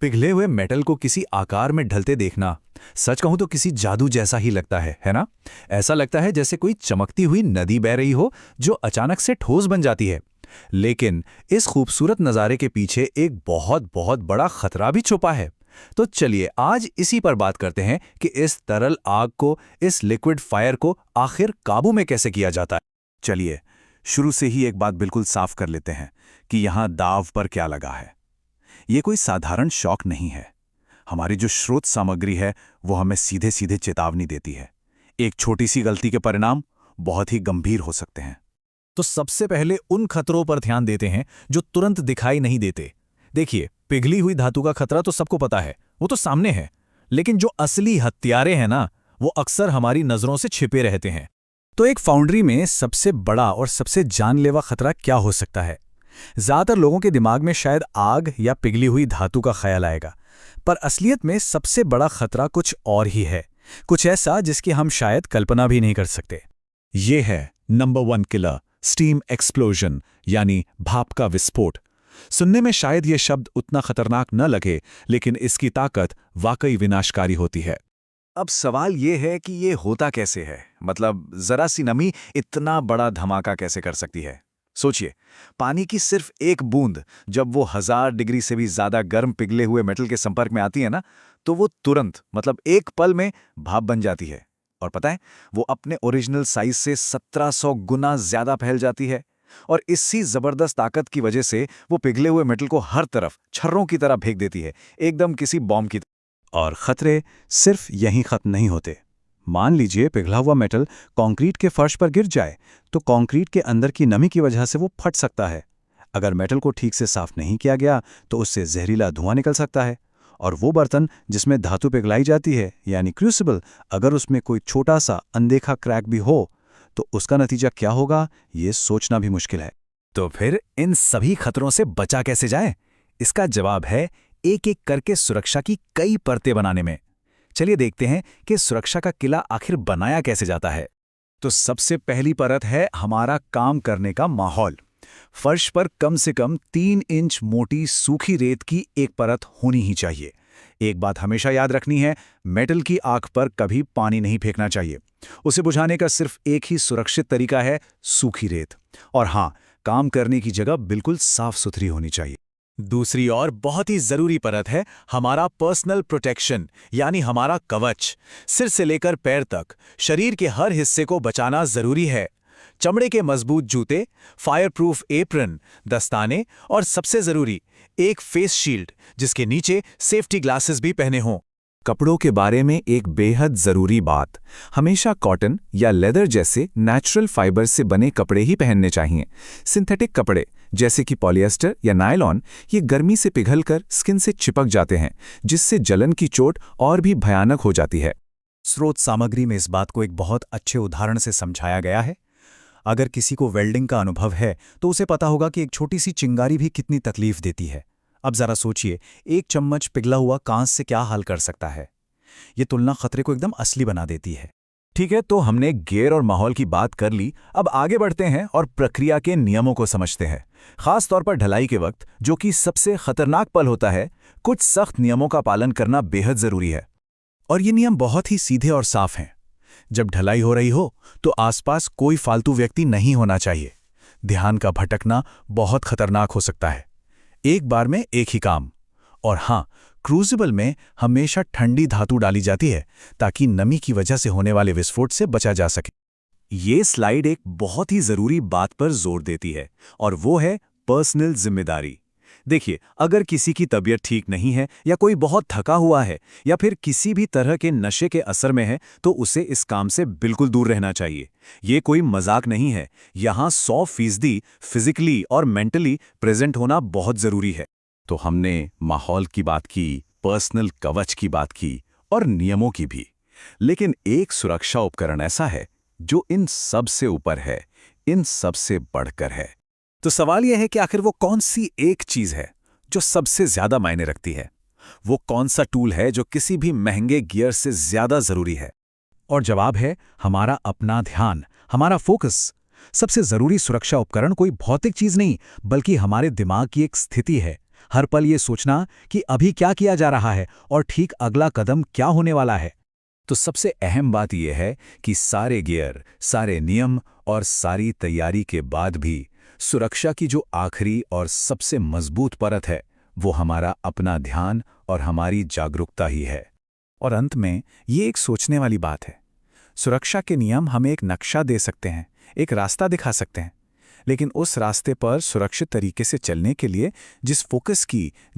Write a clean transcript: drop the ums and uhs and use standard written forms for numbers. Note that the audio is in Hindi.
पिघले हुए मेटल को किसी आकार में ढलते देखना सच कहूं तो किसी जादू जैसा ही लगता है ना? ऐसा लगता है जैसे कोई चमकती हुई नदी बह रही हो जो अचानक से ठोस बन जाती है। लेकिन इस खूबसूरत नज़ारे के पीछे एक बहुत बहुत बड़ा खतरा भी छुपा है। तो चलिए आज इसी पर बात करते हैं कि इस तरल आग को, इस लिक्विड फायर को आखिर काबू में कैसे किया जाता है। चलिए शुरू से ही एक बात बिल्कुल साफ कर लेते हैं कि यहाँ दाव पर क्या लगा है। ये कोई साधारण शौक नहीं है। हमारी जो स्रोत सामग्री है वो हमें सीधे सीधे चेतावनी देती है। एक छोटी सी गलती के परिणाम बहुत ही गंभीर हो सकते हैं। तो सबसे पहले उन खतरों पर ध्यान देते हैं जो तुरंत दिखाई नहीं देते। देखिए, पिघली हुई धातु का खतरा तो सबको पता है, वो तो सामने है। लेकिन जो असली हत्यारे हैं ना, वो अक्सर हमारी नजरों से छिपे रहते हैं। तो एक फाउंड्री में सबसे बड़ा और सबसे जानलेवा खतरा क्या हो सकता है? ज्यादातर लोगों के दिमाग में शायद आग या पिघली हुई धातु का ख्याल आएगा, पर असलियत में सबसे बड़ा खतरा कुछ और ही है, कुछ ऐसा जिसकी हम शायद कल्पना भी नहीं कर सकते। ये है नंबर 1 किलर, स्टीम एक्सप्लोजन, यानी भाप का विस्फोट। सुनने में शायद ये शब्द उतना खतरनाक न लगे, लेकिन इसकी ताकत वाकई विनाशकारी होती है। अब सवाल ये है कि ये होता कैसे है, मतलब जरा सी नमी इतना बड़ा धमाका कैसे कर सकती है। सोचिए, पानी की सिर्फ एक बूंद जब वो 1000 डिग्री से भी ज्यादा गर्म पिघले हुए मेटल के संपर्क में आती है ना, तो वो तुरंत मतलब एक पल में भाप बन जाती है। और पता है, वो अपने ओरिजिनल साइज से 1700 गुना ज्यादा फैल जाती है। और इसी जबरदस्त ताकत की वजह से वो पिघले हुए मेटल को हर तरफ छर्रों की तरह फेंक देती है, एकदम किसी बॉम्ब की तरह। और खतरे सिर्फ यहीं खत्म नहीं होते। मान लीजिए पिघला हुआ मेटल कंक्रीट के फर्श पर गिर जाए, तो कंक्रीट के अंदर की नमी की वजह से वो फट सकता है। अगर मेटल को ठीक से साफ नहीं किया गया तो उससे जहरीला धुआं निकल सकता है। और वो बर्तन जिसमें धातु पिघलाई जाती है, यानी क्रूसिबल, अगर उसमें कोई छोटा सा अनदेखा क्रैक भी हो तो उसका नतीजा क्या होगा, ये सोचना भी मुश्किल है। तो फिर इन सभी खतरों से बचा कैसे जाए? इसका जवाब है एक एक करके सुरक्षा की कई परतें बनाने में। चलिए देखते हैं कि सुरक्षा का किला आखिर बनाया कैसे जाता है। तो सबसे पहली परत है हमारा काम करने का माहौल। फर्श पर कम से कम 3 इंच मोटी सूखी रेत की एक परत होनी ही चाहिए। एक बात हमेशा याद रखनी है, मेटल की आग पर कभी पानी नहीं फेंकना चाहिए। उसे बुझाने का सिर्फ एक ही सुरक्षित तरीका है, सूखी रेत। और हाँ, काम करने की जगह बिल्कुल साफ सुथरी होनी चाहिए। दूसरी और बहुत ही जरूरी परत है हमारा पर्सनल प्रोटेक्शन, यानी हमारा कवच। सिर से लेकर पैर तक शरीर के हर हिस्से को बचाना जरूरी है। चमड़े के मजबूत जूते, फायरप्रूफ एप्रन, दस्ताने और सबसे जरूरी एक फेस शील्ड, जिसके नीचे सेफ्टी ग्लासेस भी पहने हों। कपड़ों के बारे में एक बेहद जरूरी बात, हमेशा कॉटन या लेदर जैसे नेचुरल फाइबर से बने कपड़े ही पहनने चाहिए। सिंथेटिक कपड़े जैसे कि पॉलिएस्टर या नायलॉन, ये गर्मी से पिघलकर स्किन से चिपक जाते हैं, जिससे जलन की चोट और भी भयानक हो जाती है। स्रोत सामग्री में इस बात को एक बहुत अच्छे उदाहरण से समझाया गया है। अगर किसी को वेल्डिंग का अनुभव है तो उसे पता होगा कि एक छोटी सी चिंगारी भी कितनी तकलीफ देती है। अब जरा सोचिए, एक चम्मच पिघला हुआ कांच से क्या हाल कर सकता है। ये तुलना खतरे को एकदम असली बना देती है। ठीक है, तो हमने गियर और माहौल की बात कर ली। अब आगे बढ़ते हैं और प्रक्रिया के नियमों को समझते हैं। खास तौर पर ढलाई के वक्त, जो कि सबसे खतरनाक पल होता है, कुछ सख्त नियमों का पालन करना बेहद जरूरी है। और ये नियम बहुत ही सीधे और साफ हैं। जब ढलाई हो रही हो तो आसपास कोई फालतू व्यक्ति नहीं होना चाहिए। ध्यान का भटकना बहुत खतरनाक हो सकता है। एक बार में एक ही काम। और हाँ, क्रूसिबल में हमेशा ठंडी धातु डाली जाती है ताकि नमी की वजह से होने वाले विस्फोट से बचा जा सके। ये स्लाइड एक बहुत ही जरूरी बात पर जोर देती है, और वो है पर्सनल जिम्मेदारी। देखिए, अगर किसी की तबीयत ठीक नहीं है या कोई बहुत थका हुआ है या फिर किसी भी तरह के नशे के असर में है, तो उसे इस काम से बिल्कुल दूर रहना चाहिए। ये कोई मजाक नहीं है। यहाँ 100% फिजिकली और मेंटली प्रेजेंट होना बहुत जरूरी है। तो हमने माहौल की बात की, पर्सनल कवच की बात की और नियमों की भी। लेकिन एक सुरक्षा उपकरण ऐसा है जो इन सब से ऊपर है, इन सब से बढ़कर है। तो सवाल यह है कि आखिर वो कौन सी एक चीज है जो सबसे ज्यादा मायने रखती है? वो कौन सा टूल है जो किसी भी महंगे गियर से ज्यादा जरूरी है? और जवाब है हमारा अपना ध्यान, हमारा फोकस। सबसे जरूरी सुरक्षा उपकरण कोई भौतिक चीज नहीं, बल्कि हमारे दिमाग की एक स्थिति है, हर पल ये सोचना कि अभी क्या किया जा रहा है और ठीक अगला कदम क्या होने वाला है। तो सबसे अहम बात यह है कि सारे गियर, सारे नियम और सारी तैयारी के बाद भी सुरक्षा की जो आखिरी और सबसे मजबूत परत है, वो हमारा अपना ध्यान और हमारी जागरूकता ही है। और अंत में ये एक सोचने वाली बात है, सुरक्षा के नियम हमें एक नक्शा दे सकते हैं, एक रास्ता दिखा सकते हैं, लेकिन उस रास्ते पर सुरक्षित तरीके से चलने के लिए जिस फोकस की,